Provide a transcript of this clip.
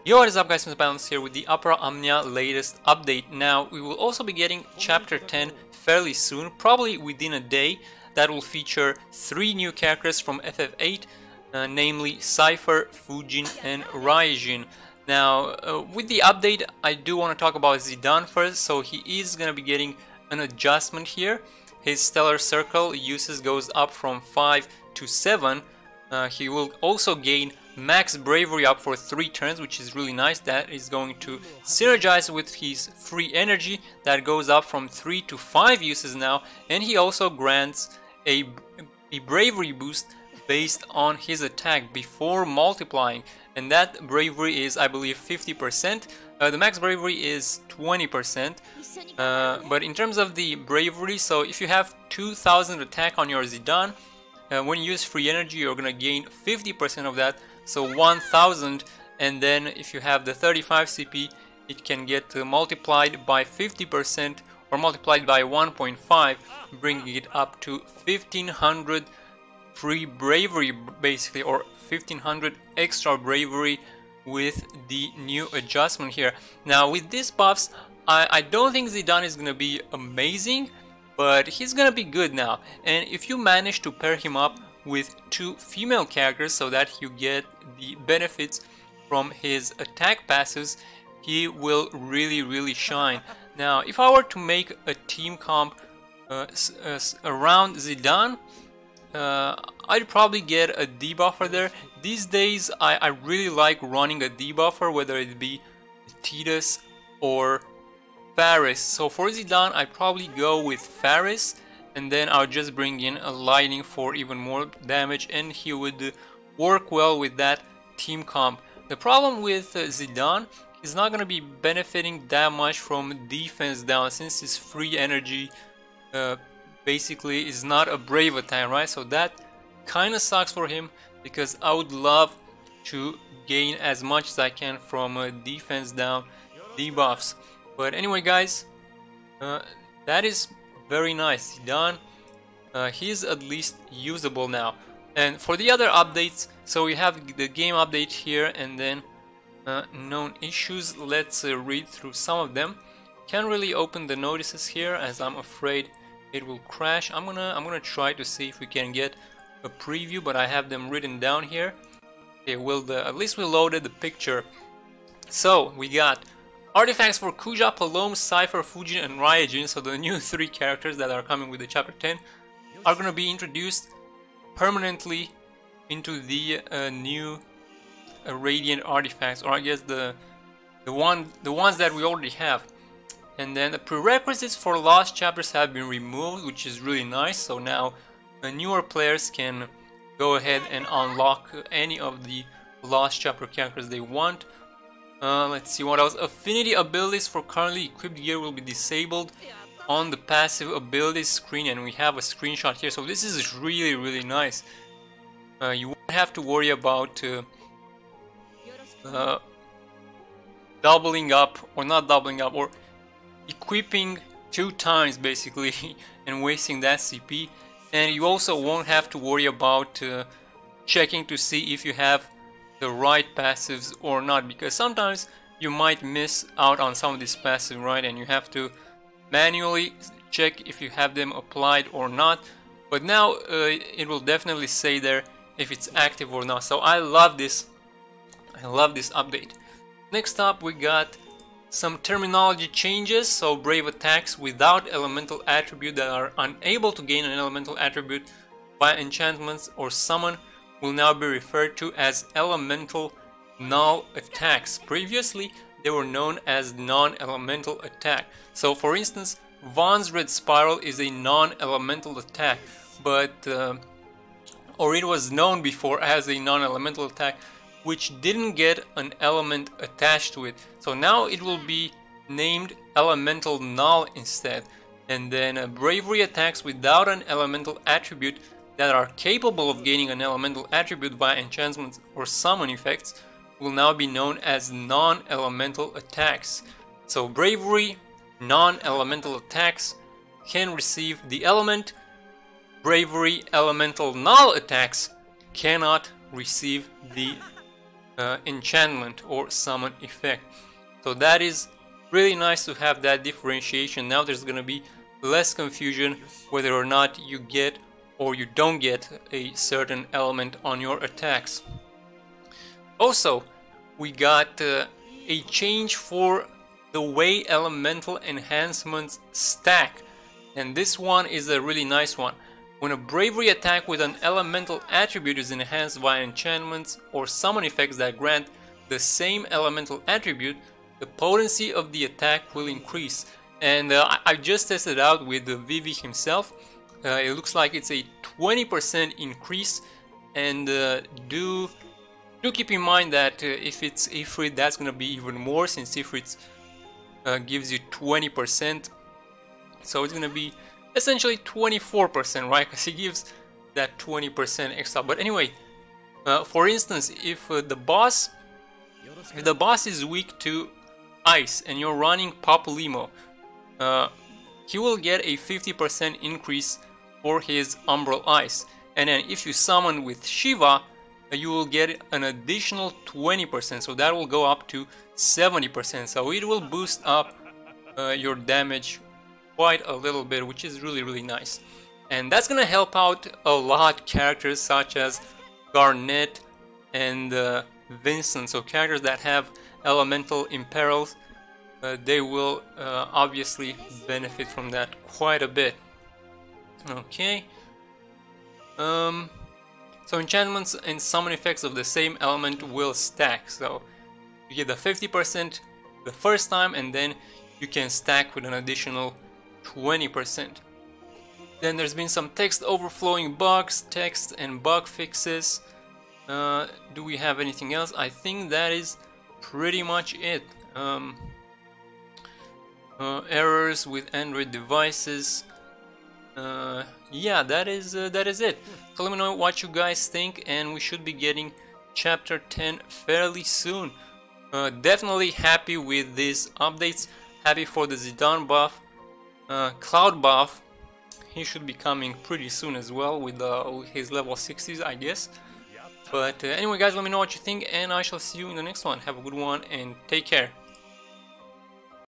Yo, what is up guys, MrPantaloons here with the Opera Omnia latest update. Now, we will also be getting Chapter 10 fairly soon, probably within a day. That will feature 3 new characters from FF8, namely Cypher, Fujin and Raijin. Now, with the update, I do want to talk about Zidane first. So he is going to be getting an adjustment here. His Stellar Circle uses goes up from 5 to 7. He will also gain max bravery up for 3 turns, which is really nice. That is going to synergize with his free energy that goes up from 3 to 5 uses now, and he also grants a bravery boost based on his attack before multiplying, and that bravery is, I believe, 50%. The max bravery is 20%, but in terms of the bravery, so if you have 2000 attack on your Zidane, when you use free energy, you're gonna gain 50% of that, so 1000, and then if you have the 35 CP, it can get multiplied by 50% or multiplied by 1.5, bringing it up to 1500 free bravery basically, or 1500 extra bravery with the new adjustment here. Now with these buffs, I don't think Zidane is gonna be amazing, but he's gonna be good now. And if you manage to pair him up with 2 female characters so that you get the benefits from his attack passes, he will really shine. Now if I were to make a team comp around Zidane, I'd probably get a debuffer there. These days I really like running a debuffer, whether it be Tidus or Faris. So for Zidane, I'd probably go with Faris, and then I'll just bring in a lightning for even more damage, and he would work well with that team comp. The problem with Zidane, he's not going to be benefiting that much from defense down, since his free energy basically is not a brave attack, right? So that kind of sucks for him, because I would love to gain as much as I can from defense down debuffs. But anyway guys, that is very nice. Zidane, he's at least usable now. And for the other updates, so we have the game update here, and then known issues. Let's read through some of them. Can't really open the notices here as I'm afraid it will crash. I'm gonna try to see if we can get a preview, but I have them written down here. Okay, well, at least we loaded the picture. So we got artifacts for Kuja, Palom, Cypher, Fujin and Raijin. So the new 3 characters that are coming with the chapter 10 are gonna be introduced permanently into the new Radiant artifacts, or I guess the ones that we already have. And then the prerequisites for lost chapters have been removed, which is really nice. So now newer players can go ahead and unlock any of the lost chapter characters they want. Let's see what else. Affinity Abilities for currently equipped gear will be disabled on the passive abilities screen, and we have a screenshot here. So this is really nice. You won't have to worry about doubling up, or not doubling up, or equipping 2 times basically and wasting that CP. And you also won't have to worry about checking to see if you have the right passives or not, because sometimes you might miss out on some of these passives, right? And you have to manually check if you have them applied or not. But now it will definitely say there if it's active or not. So I love this update. Next up, we got some terminology changes. So brave attacks without elemental attribute that are unable to gain an elemental attribute by enchantments or summon will now be referred to as elemental null attacks. Previously they were known as non-elemental attack. So for instance, Vaughn's Red Spiral is a non-elemental attack, but or it was known before as a non-elemental attack which didn't get an element attached to it. So now it will be named elemental null instead. And then bravery attacks without an elemental attribute that are capable of gaining an elemental attribute via enchantments or summon effects will now be known as non-elemental attacks. So bravery non-elemental attacks can receive the element. Bravery elemental null attacks cannot receive the enchantment or summon effect. So that is really nice to have that differentiation. Now there's gonna be less confusion whether or not you get or you don't get a certain element on your attacks. Also, we got a change for the way elemental enhancements stack, and this one is a really nice one. When a bravery attack with an elemental attribute is enhanced by enchantments or summon effects that grant the same elemental attribute, the potency of the attack will increase. And I just tested it out with Vivi himself. It looks like it's a 20% increase, and do keep in mind that if it's Ifrit, that's gonna be even more, since Ifrit gives you 20%, so it's gonna be essentially 24%, right? Because he gives that 20% extra. But anyway, for instance, if the boss is weak to ice and you're running Papalymo, he will get a 50% increase for his Umbral Ice. And then if you summon with Shiva, you will get an additional 20%, so that will go up to 70%. So it will boost up your damage quite a little bit, which is really nice. And that's gonna help out a lot characters such as Garnet and Vincent. So characters that have elemental imperils, they will obviously benefit from that quite a bit. Okay. So enchantments and summon effects of the same element will stack. So you get the 50% the first time, and then you can stack with an additional 20%. Then there's been some text overflowing bugs, text and bug fixes. Do we have anything else? I think that is pretty much it. Errors with Android devices. Yeah, that is it. So let me know what you guys think, and we should be getting chapter 10 fairly soon. Definitely happy with these updates. Happy for the Zidane buff. Cloud buff, he should be coming pretty soon as well with his level 60s, I guess. But anyway guys, let me know what you think, and I shall see you in the next one. Have a good one and take care.